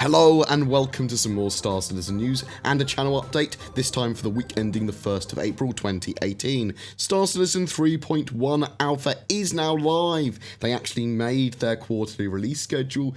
Hello and welcome to some more Star Citizen news and a channel update, this time for the week ending the 1st of April 2018. Star Citizen 3.1 Alpha is now live. They actually made their quarterly release schedule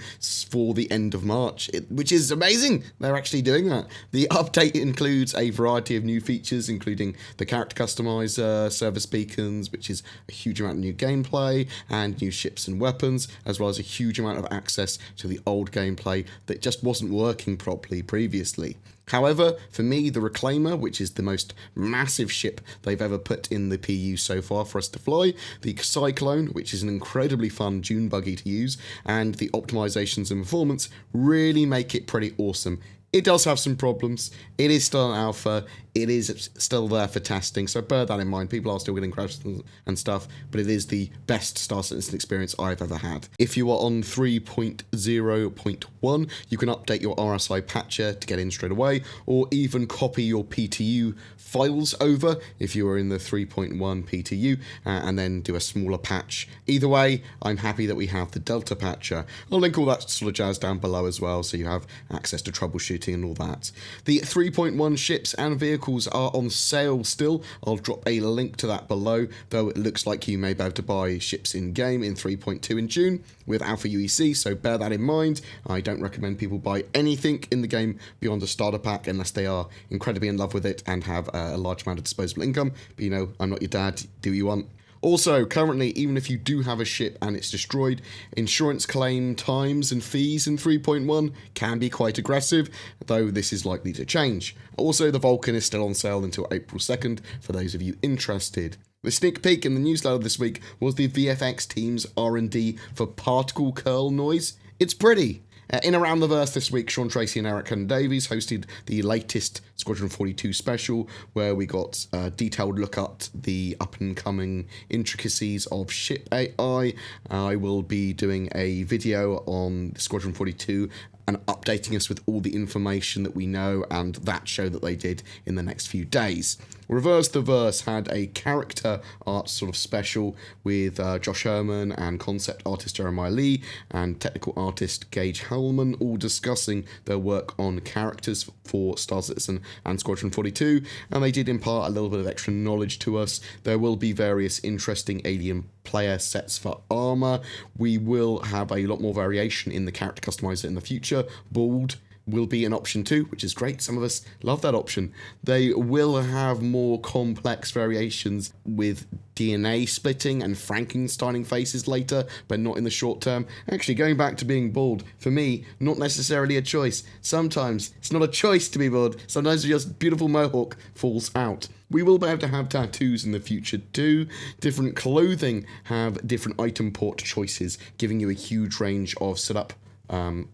for the end of March, which is amazing. They're actually doing that. The update includes a variety of new features, including the character customizer, service beacons, which is a huge amount of new gameplay, and new ships and weapons, as well as a huge amount of access to the old gameplay that just wasn't working properly previously. However, for me, the Reclaimer, which is the most massive ship they've ever put in the PU so far for us to fly, the Cyclone, which is an incredibly fun dune buggy to use, and the optimizations and performance really make it pretty awesome. It does have some problems. It is still an alpha. It is still there for testing, so bear that in mind. People are still getting crashes and stuff, but it is the best Star Citizen experience I've ever had. If you are on 3.0.1, you can update your RSI patcher to get in straight away, or even copy your PTU files over if you are in the 3.1 PTU, and then do a smaller patch. Either way, I'm happy that we have the Delta patcher. I'll link all that sort of jazz down below as well, so you have access to troubleshooting and all that. The 3.1 ships and vehicles are on sale still. I'll drop a link to that below, though it looks like you may be able to buy ships in-game in 3.2 in June with Alpha UEC, so bear that in mind. I don't recommend people buy anything in the game beyond a starter pack unless they are incredibly in love with it and have a large amount of disposable income, but you know, I'm not your dad, do what you want. Also, currently, even if you do have a ship and it's destroyed, insurance claim times and fees in 3.1 can be quite aggressive, though this is likely to change. Also, the Vulcan is still on sale until April 2nd for those of you interested. The sneak peek in the newsletter this week was the VFX team's R&D for particle curl noise. It's pretty. In Around the Verse this week, Sean Tracy and Eric Davies hosted the latest Squadron 42 special, where we got a detailed look at the up-and-coming intricacies of ship AI. I will be doing a video on Squadron 42 and updating us with all the information that we know and that show that they did in the next few days. Reverse the Verse had a character art sort of special with Josh Herman and concept artist Jeremiah Lee and technical artist Gage Hellman all discussing their work on characters for Star Citizen and Squadron 42, and they did impart a little bit of extra knowledge to us. There will be various interesting alien player sets for armor. We will have a lot more variation in the character customizer in the future. Bald will be an option too, which is great. Some of us love that option. They will have more complex variations with DNA splitting and Frankensteining faces later, but not in the short term. Actually, going back to being bald, for me, not necessarily a choice. Sometimes it's not a choice to be bald. Sometimes just beautiful mohawk falls out. We will be able to have tattoos in the future too. Different clothing have different item port choices, giving you a huge range of setup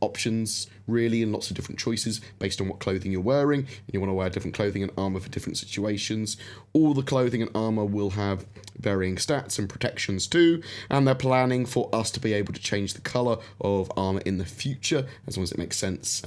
options, really, and lots of different choices based on what clothing you're wearing. And you want to wear different clothing and armor for different situations. All the clothing and armor will have varying stats and protections too, and they're planning for us to be able to change the color of armor in the future, as long as it makes sense.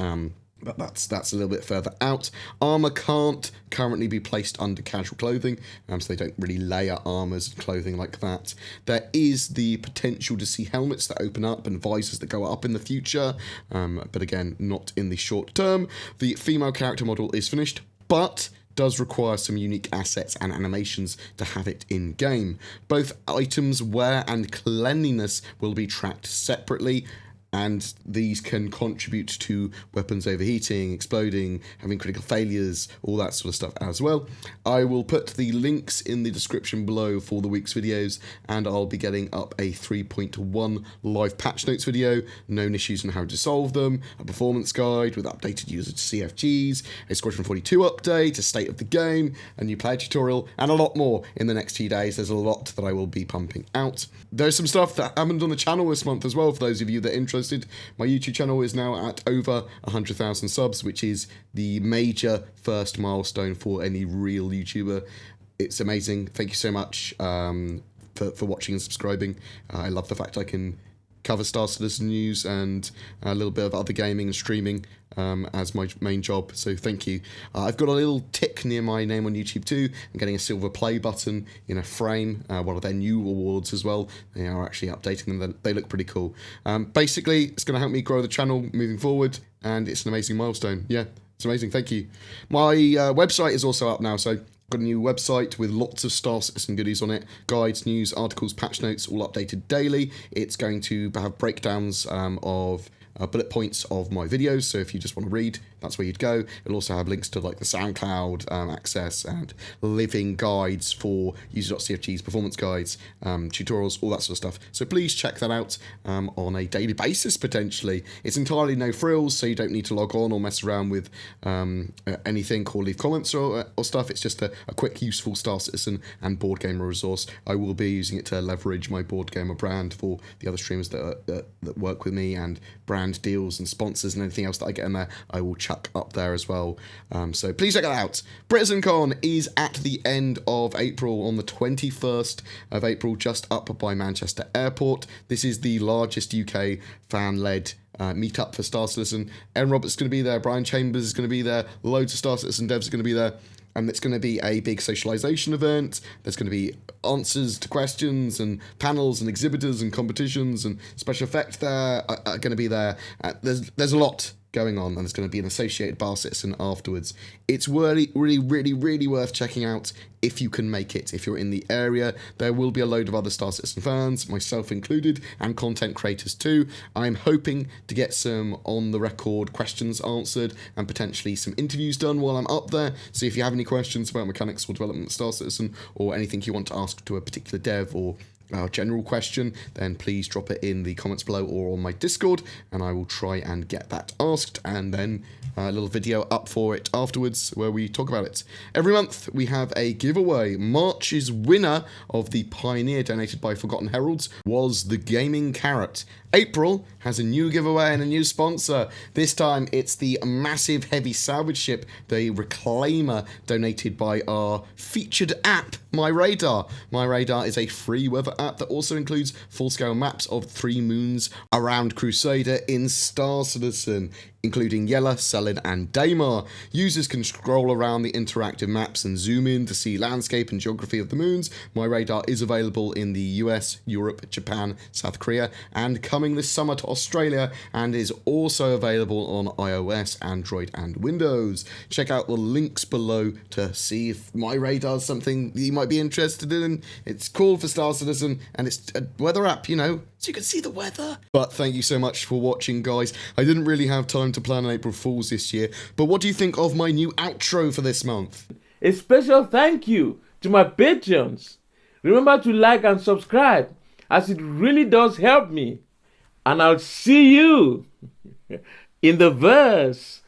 But that's a little bit further out. Armor can't currently be placed under casual clothing, so they don't really layer armors and clothing like that. There is the potential to see helmets that open up and visors that go up in the future, but again, not in the short term. The female character model is finished, but does require some unique assets and animations to have it in-game. Both items, wear, and cleanliness will be tracked separately, and these can contribute to weapons overheating, exploding, having critical failures, all that sort of stuff as well. I will put the links in the description below for the week's videos, and I'll be getting up a 3.1 live patch notes video, known issues and how to solve them, a performance guide with updated user CFGs, a Squadron 42 update, a state of the game, a new player tutorial, and a lot more in the next few days. There's a lot that I will be pumping out. There's some stuff that happened on the channel this month as well, for those of you that are interested. My YouTube channel is now at over 100,000 subs, which is the major first milestone for any real YouTuber. It's amazing. Thank you so much for watching and subscribing. I love the fact I can cover Star Citizen news and a little bit of other gaming and streaming as my main job, so thank you. I've got a little tick near my name on YouTube too. I'm getting a silver play button in a frame, one of their new awards as well. They are actually updating them, they look pretty cool. Basically, it's going to help me grow the channel moving forward, and it's an amazing milestone. Yeah, it's amazing, thank you. My website is also up now, so I've got a new website with lots of Star Citizen goodies on it. Guides, news, articles, patch notes, all updated daily. It's going to have breakdowns of bullet points of my videos, so if you just want to read, that's where you'd go. It'll also have links to like the SoundCloud access and living guides for user.cfg's performance guides, tutorials, all that sort of stuff. So please check that out on a daily basis potentially. It's entirely no frills, so you don't need to log on or mess around with anything or leave comments or stuff. It's just a quick, useful Star Citizen and BoredGamer resource. I will be using it to leverage my BoredGamer brand for the other streamers that work with me, and brand deals and sponsors and anything else that I get in there, I will chuck up there as well. So please check that out. BritainCon is at the end of April, on the 21st of April, just up by Manchester Airport. This is the largest UK fan-led meetup for Star Citizen. Aaron Roberts is going to be there, Brian Chambers is going to be there, loads of Star Citizen devs are going to be there. And it's going to be a big socialization event. There's going to be answers to questions and panels and exhibitors and competitions and special effects there are going to be there. There's a lot going on, and there's going to be an associated bar citizen afterwards. It's really worth checking out if you can make it. If you're in the area, there will be a load of other Star Citizen fans, myself included, and content creators too. I'm hoping to get some on-the-record questions answered and potentially some interviews done while I'm up there. So if you have any questions about mechanics or development of Star Citizen, or anything you want to ask to a particular dev or general question, then please drop it in the comments below or on my Discord, and I will try and get that asked, and then a little video up for it afterwards where we talk about it. Every month we have a giveaway. March's winner of the Pioneer donated by Forgotten Heralds was the Gaming Carrot. April has a new giveaway and a new sponsor. This time it's the massive heavy salvage ship, the Reclaimer, donated by our featured app, My Radar. My Radar is a free weather app that also includes full-scale maps of 3 moons around Crusader in Star Citizen, including Yela, Selin, and Daymar. Users can scroll around the interactive maps and zoom in to see landscape and geography of the moons. My Radar is available in the US, Europe, Japan, South Korea, and coming this summer to Australia, and is also available on iOS, Android, and Windows. Check out the links below to see if My Radar is something you might be interested in. It's called for Star Citizen, and it's a weather app, you know, so you can see the weather. But thank you so much for watching, guys. I didn't really have time to plan an April Fool's this year, but what do you think of my new outro for this month? A special thank you to my patrons. Remember to like and subscribe, as it really does help me. And I'll see you in the verse.